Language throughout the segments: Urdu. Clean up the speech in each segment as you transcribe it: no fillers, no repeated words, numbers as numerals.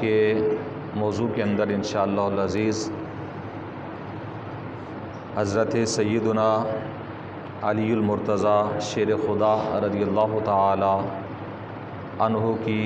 کے موضوع کے اندر انشاءاللہ العزیز حضرت سیدنا علی المرتضیٰ شیر خدا رضی اللہ تعالی عنہ کی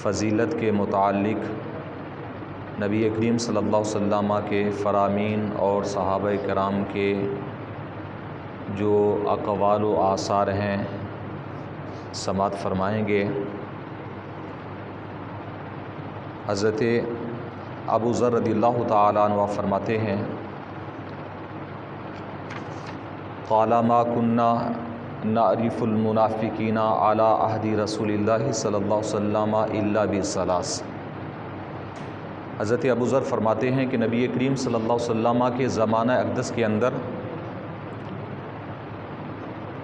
فضیلت کے متعلق نبی کریم صلی اللہ علیہ وسلم کے فرامین اور صحابہ کرام کے جو اقوال و آثار ہیں سماعت فرمائیں گے۔ حضرت ابو ذر رضی اللہ تعالیٰ عنہ فرماتے ہیں قال ما كنا نعرف المنافقین علی عہد رسول اللہ صلی اللہ علیہ وسلم الا بثلاث۔ حضرت ابو ذر فرماتے ہیں کہ نبی کریم صلی اللہ علیہ وسلم کے زمانہ اقدس کے اندر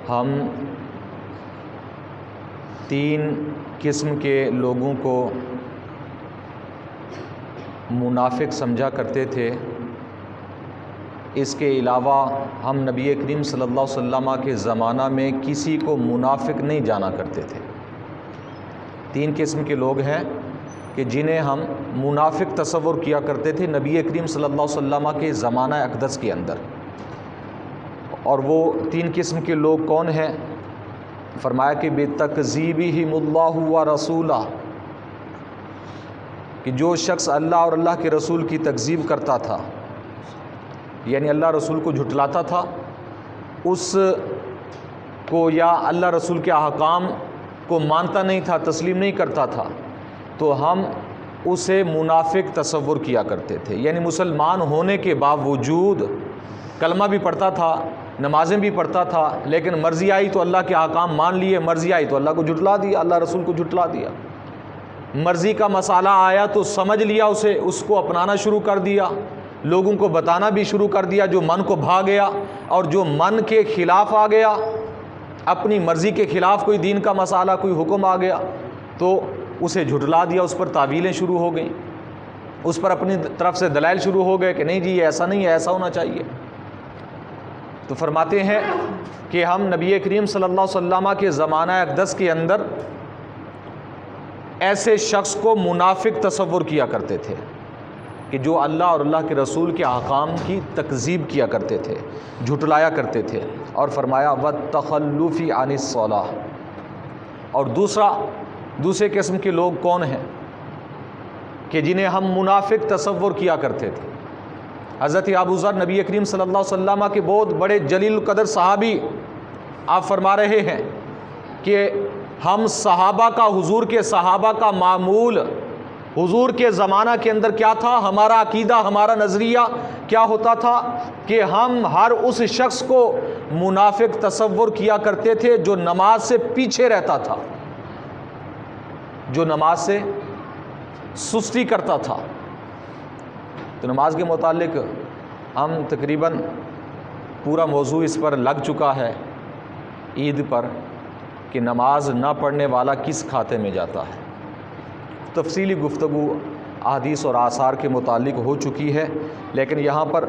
ہم 3 قسم کے لوگوں کو منافق سمجھا کرتے تھے۔ اس کے علاوہ ہم نبی کریم صلی اللہ علیہ وسلم کے زمانہ میں کسی کو منافق نہیں جانا کرتے تھے۔ 3 قسم کے لوگ ہیں کہ جنہیں ہم منافق تصور کیا کرتے تھے نبی کریم صلی اللہ علیہ وسلم کے زمانہ اقدس کے اندر۔ اور وہ 3 قسم کے لوگ کون ہیں؟ فرمایا کہ بِتَكْذِيبِهِمُ اللَّهُ وَرَسُولَهُ، کہ جو شخص اللہ اور اللہ کے رسول کی تکذیب کرتا تھا، یعنی اللہ رسول کو جھٹلاتا تھا، اس کو یا اللہ رسول کے احکام کو مانتا نہیں تھا، تسلیم نہیں کرتا تھا، تو ہم اسے منافق تصور کیا کرتے تھے۔ یعنی مسلمان ہونے کے باوجود کلمہ بھی پڑھتا تھا، نمازیں بھی پڑھتا تھا، لیکن مرضی آئی تو اللہ کے احکام مان لیے، مرضی آئی تو اللہ کو جھٹلا دیا، اللہ رسول کو جھٹلا دیا۔ مرضی کا مسئلہ آیا تو سمجھ لیا اسے، اس کو اپنانا شروع کر دیا، لوگوں کو بتانا بھی شروع کر دیا، جو من کو بھا گیا اور جو من کے خلاف آ گیا، اپنی مرضی کے خلاف کوئی دین کا مسئلہ، کوئی حکم آ گیا تو اسے جھٹلا دیا، اس پر تعویلیں شروع ہو گئیں، اس پر اپنی طرف سے دلائل شروع ہو گئے کہ نہیں جی یہ ایسا نہیں ہے، ایسا ہونا چاہیے۔ تو فرماتے ہیں کہ ہم نبی کریم صلی اللہ علیہ وسلم کے زمانہ اقدس کے اندر ایسے شخص کو منافق تصور کیا کرتے تھے کہ جو اللہ اور اللہ کے رسول کے احکام کی تکذیب کیا کرتے تھے، جھٹلایا کرتے تھے۔ اور فرمایا وَالتَّخَلُّفِ عَنِ الصَّلَاةِ، اور دوسرے قسم کے لوگ کون ہیں کہ جنہیں ہم منافق تصور کیا کرتے تھے۔ حضرت ابو ذر نبی کریم صلی اللہ علیہ وسلم کے بہت بڑے جلیل القدر صحابی، آپ فرما رہے ہیں کہ ہم صحابہ کا، حضور کے صحابہ کا معمول حضور کے زمانہ کے اندر کیا تھا، ہمارا عقیدہ، ہمارا نظریہ کیا ہوتا تھا کہ ہم ہر اس شخص کو منافق تصور کیا کرتے تھے جو نماز سے پیچھے رہتا تھا، جو نماز سے سستی کرتا تھا۔ تو نماز کے متعلق ہم تقریباً پورا موضوع اس پر لگ چکا ہے عید پر کہ نماز نہ پڑھنے والا کس کھاتے میں جاتا ہے۔ تفصیلی گفتگو احادیث اور آثار کے متعلق ہو چکی ہے، لیکن یہاں پر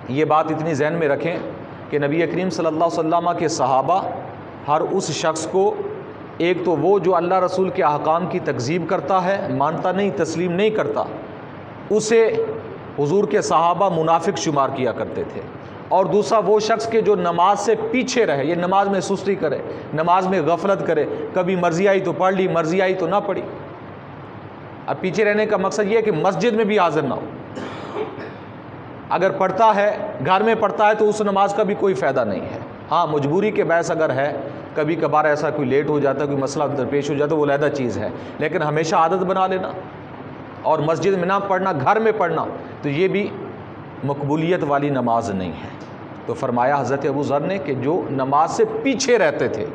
یہ بات اتنی ذہن میں رکھیں کہ نبی کریم صلی اللہ علیہ وسلم کے صحابہ ہر اس شخص کو، ایک تو وہ جو اللہ رسول کے احکام کی تکذیب کرتا ہے، مانتا نہیں، تسلیم نہیں کرتا، اسے حضور کے صحابہ منافق شمار کیا کرتے تھے۔ اور دوسرا وہ شخص کے جو نماز سے پیچھے رہے، یہ نماز میں سستی کرے، نماز میں غفلت کرے، کبھی مرضی آئی تو پڑھ لی، مرضی آئی تو نہ پڑھی۔ اب پیچھے رہنے کا مقصد یہ ہے کہ مسجد میں بھی حاضر نہ ہو، اگر پڑھتا ہے، گھر میں پڑھتا ہے تو اس نماز کا بھی کوئی فائدہ نہیں ہے۔ ہاں مجبوری کے باعث اگر ہے، کبھی کبھار ایسا کوئی لیٹ ہو جاتا ہے، کوئی مسئلہ درپیش ہو جاتا ہے، وہ علیحدہ چیز ہے، لیکن ہمیشہ عادت بنا لینا اور مسجد میں نہ پڑھنا، گھر میں پڑھنا، تو یہ بھی مقبولیت والی نماز نہیں ہے۔ تو فرمایا حضرت ابو ذر نے کہ جو نماز سے پیچھے رہتے تھے،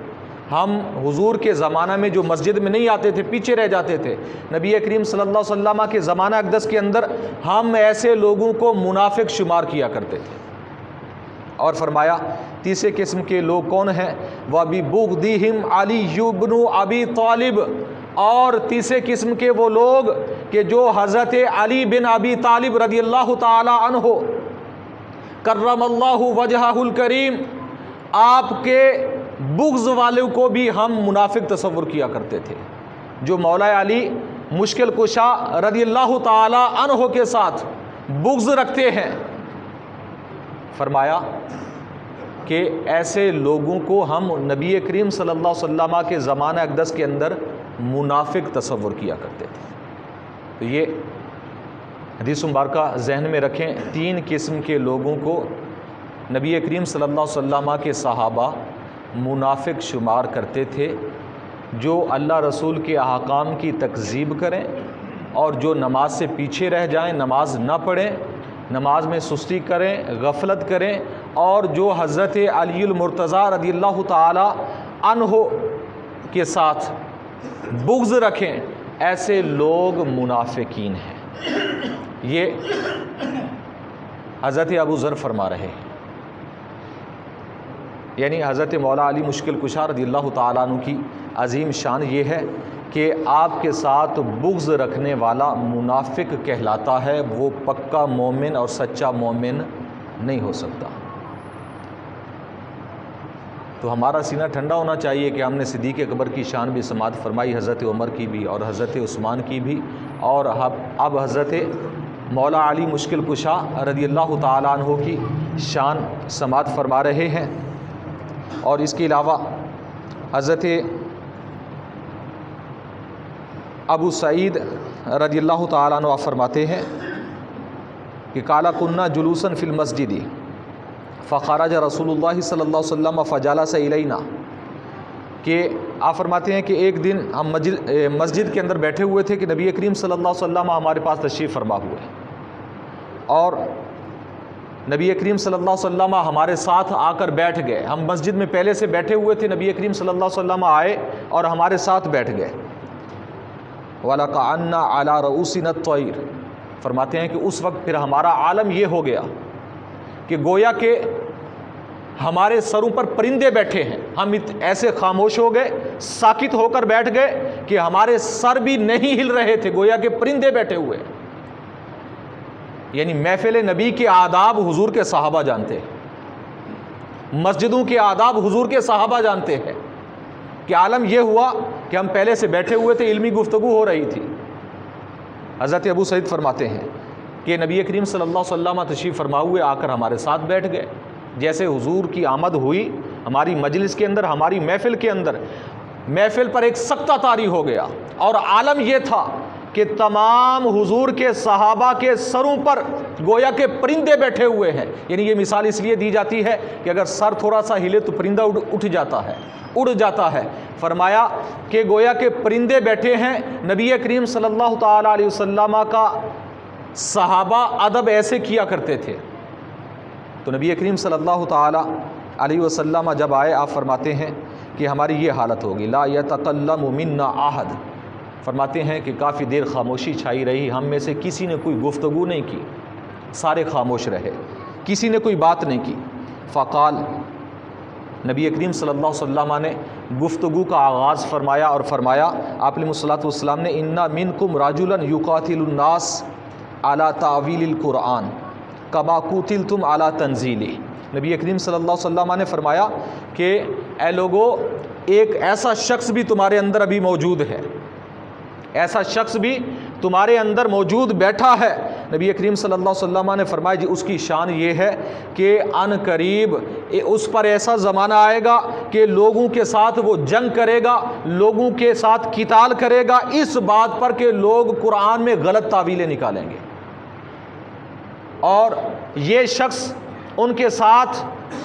ہم حضور کے زمانہ میں جو مسجد میں نہیں آتے تھے، پیچھے رہ جاتے تھے، نبی کریم صلی اللہ علیہ وسلم کے زمانہ اقدس کے اندر ہم ایسے لوگوں کو منافق شمار کیا کرتے تھے۔ اور فرمایا تیسرے قسم کے لوگ کون ہیں؟ وَبِبُغْضِهِمْ عَلِيُّ بْنُ أَبِي طَالِبٍ، اور تیسرے قسم کے وہ لوگ کہ جو حضرت علی بن ابی طالب رضی اللہ تعالی عنہ کرم اللہ وجہہ الکریم، آپ کے بغض والوں کو بھی ہم منافق تصور کیا کرتے تھے۔ جو مولا علی مشکل کشا رضی اللہ تعالی عنہ کے ساتھ بغض رکھتے ہیں، فرمایا کہ ایسے لوگوں کو ہم نبی کریم صلی اللہ علیہ وسلم کے زمانہ اقدس کے اندر منافق تصور کیا کرتے تھے۔ تو یہ حدیث مبارکہ ذہن میں رکھیں، 3 قسم کے لوگوں کو نبی کریم صلی اللہ علیہ وسلم کے صحابہ منافق شمار کرتے تھے، جو اللہ رسول کے احکام کی تکذیب کریں اور جو نماز سے پیچھے رہ جائیں، نماز نہ پڑھیں، نماز میں سستی کریں، غفلت کریں، اور جو حضرت علی المرتضیٰ رضی اللہ تعالی عنہ کے ساتھ بغض رکھیں، ایسے لوگ منافقین ہیں۔ یہ حضرت ابو ذر فرما رہے ہیں، یعنی حضرت مولا علی مشکل کشا رضی اللہ تعالیٰ عنہ کی عظیم شان یہ ہے کہ آپ کے ساتھ بغض رکھنے والا منافق کہلاتا ہے، وہ پکا مومن اور سچا مومن نہیں ہو سکتا۔ تو ہمارا سینہ ٹھنڈا ہونا چاہیے کہ ہم نے صدیق اکبر کی شان بھی سماعت فرمائی، حضرت عمر کی بھی اور حضرت عثمان کی بھی، اور اب حضرت مولا علی مشکل کشا رضی اللہ تعالیٰ عنہ کی شان سماعت فرما رہے ہیں۔ اور اس کے علاوہ حضرت ابو سعید رضی اللہ تعالیٰ عنہ فرماتے ہیں کہ قال كنا جلوسا فی المسجد فخرج رسول اللہ صلی اللہ علیہ وسلم فجلس الینا، کہ آپ فرماتے ہیں کہ ایک دن ہم مسجد کے اندر بیٹھے ہوئے تھے کہ نبی کریم صلی اللہ علیہ وسلم ہمارے پاس تشریف فرما ہوئے، اور نبی کریم صلی اللہ علیہ وسلم ہمارے ساتھ آ کر بیٹھ گئے۔ ہم مسجد میں پہلے سے بیٹھے ہوئے تھے، نبی کریم صلی اللہ علیہ وسلم آئے اور ہمارے ساتھ بیٹھ گئے۔ وَلَقَعَنَّا عَلَىٰ رُؤُوسِنَا الطَّيْرُ، فرماتے ہیں کہ اس وقت پھر ہمارا عالم یہ ہو گیا کہ گویا کہ ہمارے سروں پر پرندے بیٹھے ہیں، ہم ایسے خاموش ہو گئے، ساکت ہو کر بیٹھ گئے کہ ہمارے سر بھی نہیں ہل رہے تھے، گویا کہ پرندے بیٹھے ہوئے۔ یعنی محفل نبی کے آداب حضور کے صحابہ جانتے ہیں، مسجدوں کے آداب حضور کے صحابہ جانتے ہیں، کہ عالم یہ ہوا کہ ہم پہلے سے بیٹھے ہوئے تھے، علمی گفتگو ہو رہی تھی۔ حضرت ابو سعید فرماتے ہیں کہ نبی کریم صلی اللہ علیہ وسلم تشریف فرما ہوئے آ کر ہمارے ساتھ بیٹھ گئے۔ جیسے حضور کی آمد ہوئی ہماری مجلس کے اندر، ہماری محفل کے اندر، محفل پر ایک سکتہ طاری ہو گیا، اور عالم یہ تھا کہ تمام حضور کے صحابہ کے سروں پر گویا کے پرندے بیٹھے ہوئے ہیں۔ یعنی یہ مثال اس لیے دی جاتی ہے کہ اگر سر تھوڑا سا ہلے تو پرندہ اٹھ جاتا ہے، اڑ جاتا ہے۔ فرمایا کہ گویا کے پرندے بیٹھے ہیں، نبی کریم صلی اللہ تعالیٰ علیہ وسلم کا صحابہ ادب ایسے کیا کرتے تھے۔ تو نبی کریم صلی اللہ تعالیٰ علیہ وسلم جب آئے، آپ فرماتے ہیں کہ ہماری یہ حالت ہوگی، لا یتکلم منا احد، فرماتے ہیں کہ کافی دیر خاموشی چھائی رہی، ہم میں سے کسی نے کوئی گفتگو نہیں کی، سارے خاموش رہے، کسی نے کوئی بات نہیں کی۔ فقال، نبی کریم صلی اللہ علیہ وسلم نے گفتگو کا آغاز فرمایا اور فرمایا، آپ علیہ الصلوۃ والسلام نے، ان منکم رجلا یقاتل الناس علی تعویل القرآن کما قتلتم علی تنزیلہ۔ نبی کریم صلی اللہ علیہ وسلم نے فرمایا کہ اے لوگو، ایک ایسا شخص بھی تمہارے اندر ابھی موجود ہے، ایسا شخص بھی تمہارے اندر موجود بیٹھا ہے۔ نبی کریم صلی اللہ علیہ وسلم نے فرمایا جی اس کی شان یہ ہے کہ ان قریب اس پر ایسا زمانہ آئے گا کہ لوگوں کے ساتھ وہ جنگ کرے گا، لوگوں کے ساتھ قتال کرے گا، اس بات پر کہ لوگ قرآن میں غلط تعویلیں نکالیں گے، اور یہ شخص ان کے ساتھ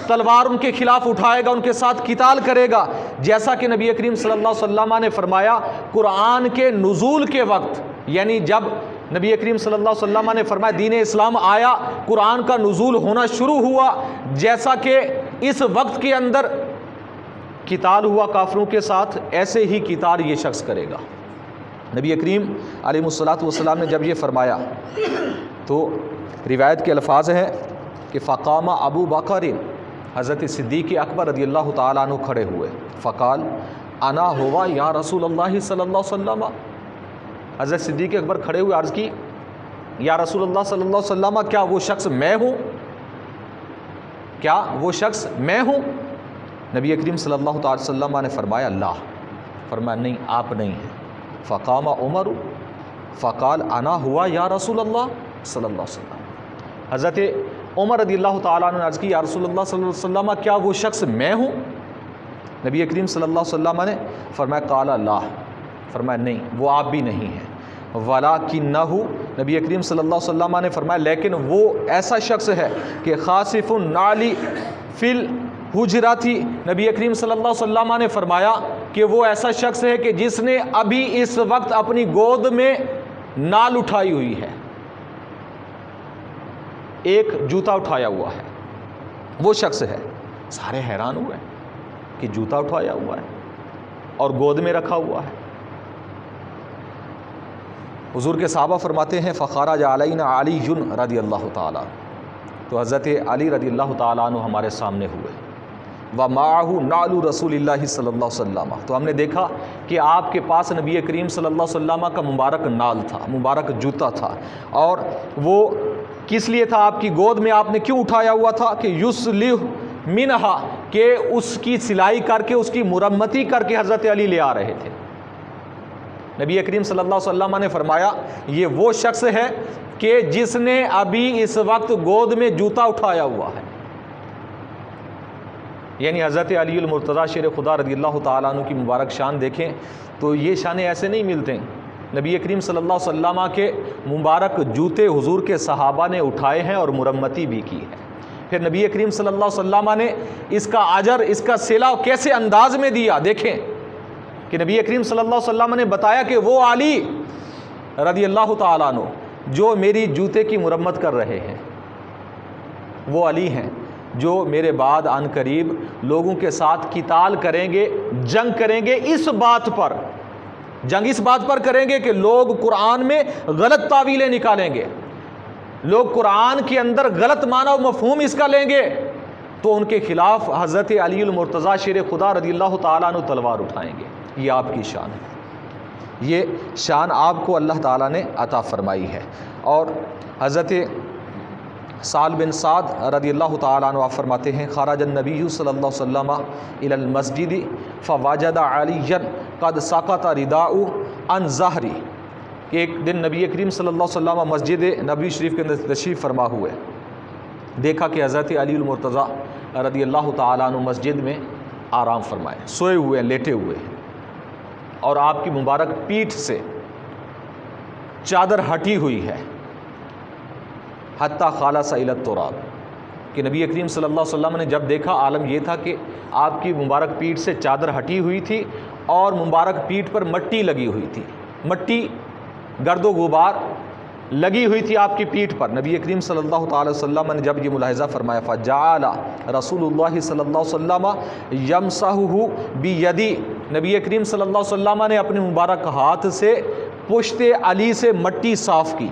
تلوار ان کے خلاف اٹھائے گا، ان کے ساتھ قتال کرے گا، جیسا کہ نبی کریم صلی اللہ علیہ وسلم نے فرمایا قرآن کے نزول کے وقت، یعنی جب نبی کریم صلی اللہ علیہ وسلم نے فرمایا دین اسلام آیا، قرآن کا نزول ہونا شروع ہوا، جیسا کہ اس وقت کے اندر قتال ہوا کافروں کے ساتھ، ایسے ہی قتال یہ شخص کرے گا۔ نبی کریم علیہ الصلوۃ والسلام نے جب یہ فرمایا تو روایت کے الفاظ ہیں کہ فقام ابو بکر، حضرت صدیق اکبر رضی اللہ تعالیٰ عنہ کھڑے ہوئے، فقال انا ہوا یا رسول اللہ صلی اللہ علیہ وسلم، حضرت صدیق اکبر کھڑے ہوئے عرض کی یا رسول اللہ صلی اللہ علیہ وسلم، کیا وہ شخص میں ہوں؟ کیا وہ شخص میں ہوں؟ نبی کریم صلی اللہ تعالی وسلم نے فرمایا لا، فرمایا نہیں آپ نہیں ہیں۔ فقام عمر، فقال انا ہوا یا رسول اللہ صلی اللہ علیہ وسلم. حضرت عمر رضی اللہ تعالیٰ عنہ نے عرض کی یا رسول اللہ صلی اللہ علیہ وسلم کیا وہ شخص میں ہوں؟ نبی کریم صلی اللہ علیہ وسلم نے فرمایا قال لا، فرمایا نہیں وہ آپ بھی نہیں ہیں. ولیکنہ، نبی کریم صلی اللہ علیہ وسلم نے فرمایا لیکن وہ ایسا شخص ہے کہ خاصف النعل فی الحجرات، نبی کریم صلی اللہ علیہ وسلم نے فرمایا کہ وہ ایسا شخص ہے کہ جس نے ابھی اس وقت اپنی گود میں نال اٹھائی ہوئی ہے، ایک جوتا اٹھایا ہوا ہے، وہ شخص ہے. سارے حیران ہوئے کہ جوتا اٹھایا ہوا ہے اور گود میں رکھا ہوا ہے. حضور کے صحابہ فرماتے ہیں فخرج علینا علی رضی اللہ تعالیٰ، تو حضرت علی رضی اللہ تعالیٰ عنہ ہمارے سامنے ہوئے. ومعہ نعل رسول اللہ صلی اللہ علیہ وسلم، تو ہم نے دیکھا کہ آپ کے پاس نبی کریم صلی اللہ علیہ وسلم کا مبارک نال تھا، مبارک جوتا تھا. اور وہ کس لیے تھا؟ آپ کی گود میں آپ نے کیوں اٹھایا ہوا تھا؟ کہ یصلح منہا، کہ اس کی سلائی کر کے اس کی مرمتی کر کے حضرت علی لے آ رہے تھے. نبی کریم صلی اللہ علیہ وسلم نے فرمایا یہ وہ شخص ہے کہ جس نے ابھی اس وقت گود میں جوتا اٹھایا ہوا ہے. یعنی حضرت علی المرتضیٰ شیر خدا رضی اللہ تعالیٰ عنہ کی مبارک شان دیکھیں تو یہ شانیں ایسے نہیں ملتے. نبی کریم صلی اللہ علیہ وسلم کے مبارک جوتے حضور کے صحابہ نے اٹھائے ہیں اور مرمتی بھی کی ہے. پھر نبی کریم صلی اللہ علیہ وسلم نے اس کا اجر، اس کا صلہ کیسے انداز میں دیا. دیکھیں کہ نبی کریم صلی اللہ علیہ وسلم نے بتایا کہ وہ علی رضی اللہ تعالیٰ عنہ جو میری جوتے کی مرمت کر رہے ہیں، وہ علی ہیں جو میرے بعد عن قریب لوگوں کے ساتھ قتال کریں گے، جنگ کریں گے. اس بات پر جنگ اس بات پر کریں گے کہ لوگ قرآن میں غلط تعویلیں نکالیں گے، لوگ قرآن کے اندر غلط معنی و مفہوم اس کا لیں گے، تو ان کے خلاف حضرت علی المرتضیٰ شیر خدا رضی اللہ تعالیٰ عنہ تلوار اٹھائیں گے. یہ آپ کی شان ہے، یہ شان آپ کو اللہ تعالیٰ نے عطا فرمائی ہے. اور حضرت سعد بن سعد رضی اللہ تعالیٰ عنہ آپ فرماتے ہیں خرج النبی صلی اللہ علیہ وسلم الی المسجد فوجد علیٰ قد سقط رداء عن ظہری، کہ ایک دن نبی کریم صلی اللہ علیہ وسلم مسجد نبی شریف کے اندر تشریف فرما ہوئے، دیکھا کہ حضرت علی المرتضیٰ رضی اللہ تعالیٰ عنہ مسجد میں آرام فرمائے، سوئے ہوئے ہیں، لیٹے ہوئے ہیں، اور آپ کی مبارک پیٹھ سے چادر ہٹی ہوئی ہے. حتیٰ خالص الی التراب، کہ نبی کریم صلی اللہ علیہ وسلم نے جب دیکھا، عالم یہ تھا کہ آپ کی مبارک پیٹھ سے چادر ہٹی ہوئی تھی اور مبارک پیٹھ پر مٹی لگی ہوئی تھی، مٹی گرد و غبار لگی ہوئی تھی آپ کی پیٹھ پر. نبی کریم صلی اللہ تعالی وسلم نے جب یہ ملاحظہ فرمایا فجعل رسول اللہ صلی اللہ علیہ وسلم یمسحہ بیدی، نبی کریم صلی اللہ علیہ وسلم نے اپنے مبارک ہاتھ سے پشت علی سے مٹی صاف کی،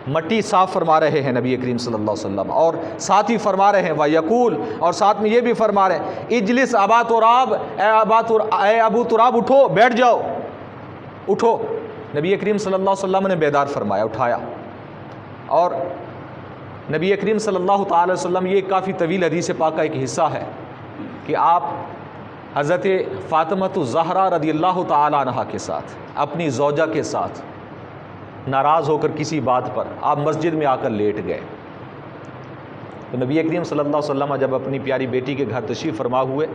مٹی صاف فرما رہے ہیں نبی کریم صلی اللہ علیہ وسلم. اور ساتھ ہی فرما رہے ہیں وَيَقُول، اور ساتھ میں یہ بھی فرما رہے ہیں اجلس ابا تراب، اے ابو تراب اٹھو، بیٹھ جاؤ، اٹھو. نبی کریم صلی اللہ علیہ وسلم نے بیدار فرمایا، اٹھایا. اور نبی کریم صلی اللہ تعالی وسلم، یہ کافی طویل حدیث پاک کا ایک حصہ ہے کہ آپ حضرت فاطمہ الزہرا رضی اللہ تعالی عنہا کے ساتھ، اپنی زوجہ کے ساتھ ناراض ہو کر کسی بات پر آپ مسجد میں آ کر لیٹ گئے. تو نبی کریم صلی اللہ علیہ وسلم جب اپنی پیاری بیٹی کے گھر تشریف فرما ہوئے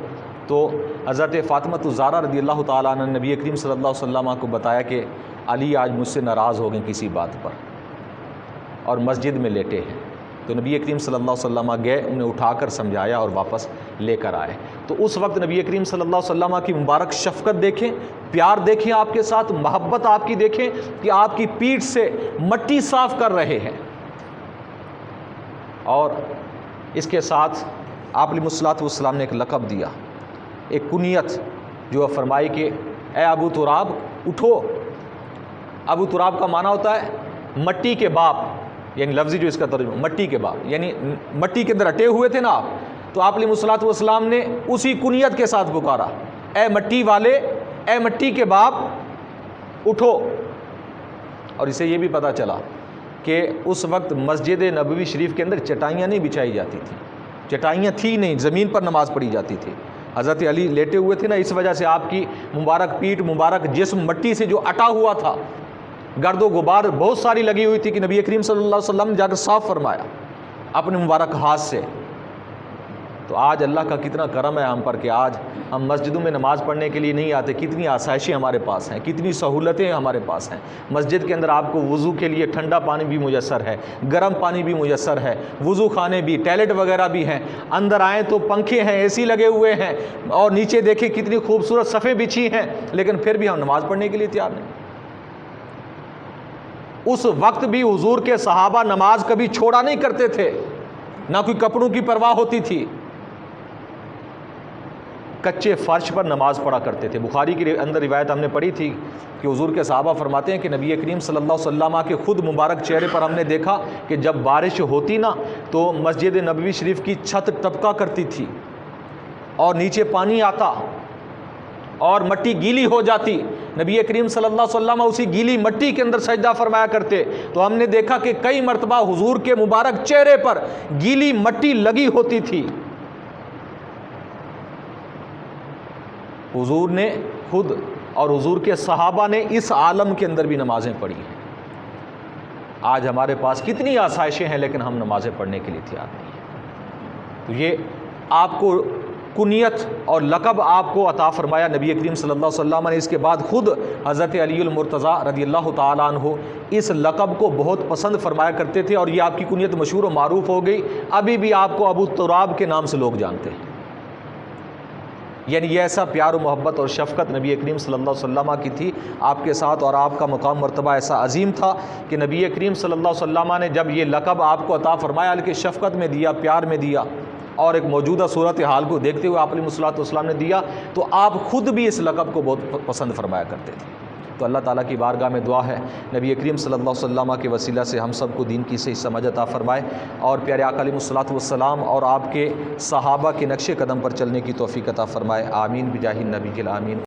تو حضرت فاطمہ الزہرا رضی اللہ تعالیٰ عنہ نے نبی کریم صلی اللہ علیہ وسلم کو بتایا کہ علی آج مجھ سے ناراض ہو گئے کسی بات پر اور مسجد میں لیٹے ہیں. تو نبی کریم صلی اللہ علیہ وسلم گئے، انہیں اٹھا کر سمجھایا اور واپس لے کر آئے. تو اس وقت نبی کریم صلی اللہ علیہ وسلم کی مبارک شفقت دیکھیں، پیار دیکھیں آپ کے ساتھ، محبت آپ کی دیکھیں کہ آپ کی پیٹھ سے مٹی صاف کر رہے ہیں. اور اس کے ساتھ آپ علیہ الصلوۃ والسلام نے ایک لقب دیا، ایک کنیت، جو فرمائی کہ اے ابو تراب اٹھو. ابو تراب کا معنی ہوتا ہے مٹی کے باپ، یعنی لفظی جو اس کا ترجمہ مٹی کے باپ، یعنی مٹی کے اندر اٹے ہوئے تھے نا آپ. تو آپ علیہ الصلوۃ والسلام نے اسی کنیت کے ساتھ پکارا، اے مٹی والے، اے مٹی کے باپ اٹھو. اور اسے یہ بھی پتہ چلا کہ اس وقت مسجد نبوی شریف کے اندر چٹائیاں نہیں بچھائی جاتی تھیں، چٹائیاں تھی نہیں، زمین پر نماز پڑھی جاتی تھی. حضرت علی لیٹے ہوئے تھے نا، اس وجہ سے آپ کی مبارک پیٹھ، مبارک جسم مٹی سے جو اٹا ہوا تھا، گرد و غبار بہت ساری لگی ہوئی تھی کہ نبی کریم صلی اللہ علیہ وسلم نے جا کر صاف فرمایا اپنے مبارک ہاتھ سے۔ تو آج اللہ کا کتنا کرم ہے ہم پر کہ آج ہم مسجدوں میں نماز پڑھنے کے لیے نہیں آتے، کتنی آسائشیں ہمارے پاس ہیں، کتنی سہولتیں ہمارے پاس ہیں۔ مسجد کے اندر آپ کو وضو کے لیے ٹھنڈا پانی بھی میسر ہے، گرم پانی بھی میسر ہے، وضو خانے بھی، ٹوائلٹ وغیرہ بھی ہیں، اندر آئیں تو پنکھے ہیں، اے سی لگے ہوئے ہیں، اور نیچے دیکھیں کتنی خوبصورت صفیں بچھی ہیں، لیکن پھر بھی ہم نماز پڑھنے کے لیے تیار نہیں۔ اس وقت بھی حضور کے صحابہ نماز کبھی چھوڑا نہیں کرتے تھے، نہ کوئی کپڑوں کی پرواہ ہوتی تھی، کچے فرش پر نماز پڑھا کرتے تھے۔ بخاری کے اندر روایت ہم نے پڑھی تھی کہ حضور کے صحابہ فرماتے ہیں کہ نبی کریم صلی اللہ علیہ وسلم کے خود مبارک چہرے پر ہم نے دیکھا کہ جب بارش ہوتی نا تو مسجد نبوی شریف کی چھت ٹپکا کرتی تھی اور نیچے پانی آتا اور مٹی گیلی ہو جاتی، نبی کریم صلی اللہ علیہ وسلم اسی گیلی مٹی کے اندر سجدہ فرمایا کرتے۔ تو ہم نے دیکھا کہ کئی مرتبہ حضور کے مبارک چہرے پر گیلی مٹی لگی ہوتی تھی۔ حضور نے خود اور حضور کے صحابہ نے اس عالم کے اندر بھی نمازیں پڑھی ہیں۔ آج ہمارے پاس کتنی آسائشیں ہیں لیکن ہم نمازیں پڑھنے کے لیے تیار نہیں ہیں۔ تو یہ آپ کو کنیت اور لقب آپ کو عطا فرمایا نبی کریم صلی اللہ علیہ وسلم نے۔ اس کے بعد خود حضرت علی المرتضیٰ رضی اللہ تعالیٰ عنہ اس لقب کو بہت پسند فرمایا کرتے تھے، اور یہ آپ کی کنیت مشہور و معروف ہو گئی، ابھی بھی آپ کو ابو تراب کے نام سے لوگ جانتے ہیں۔ یعنی یہ ایسا پیار و محبت اور شفقت نبی کریم صلی اللہ علیہ وسلم کی تھی آپ کے ساتھ، اور آپ کا مقام مرتبہ ایسا عظیم تھا کہ نبی کریم صلی اللہ علیہ وسلم نے جب یہ لقب آپ کو عطا فرمایا، بلکہ شفقت میں دیا، پیار میں دیا، اور ایک موجودہ صورت حال کو دیکھتے ہوئے آپ علیہ الصلوۃ والسلام نے دیا، تو آپ خود بھی اس لقب کو بہت پسند فرمایا کرتے تھے۔ تو اللہ تعالیٰ کی بارگاہ میں دعا ہے نبی کریم صلی اللہ علیہ وسلم کے وسیلہ سے ہم سب کو دین کی صحیح سمجھ عطا فرمائے، اور پیارے آقا علیہ الصلوۃ والسلام اور آپ کے صحابہ کے نقش قدم پر چلنے کی توفیق عطا فرمائے۔ آمین بجاہ النبی الامین۔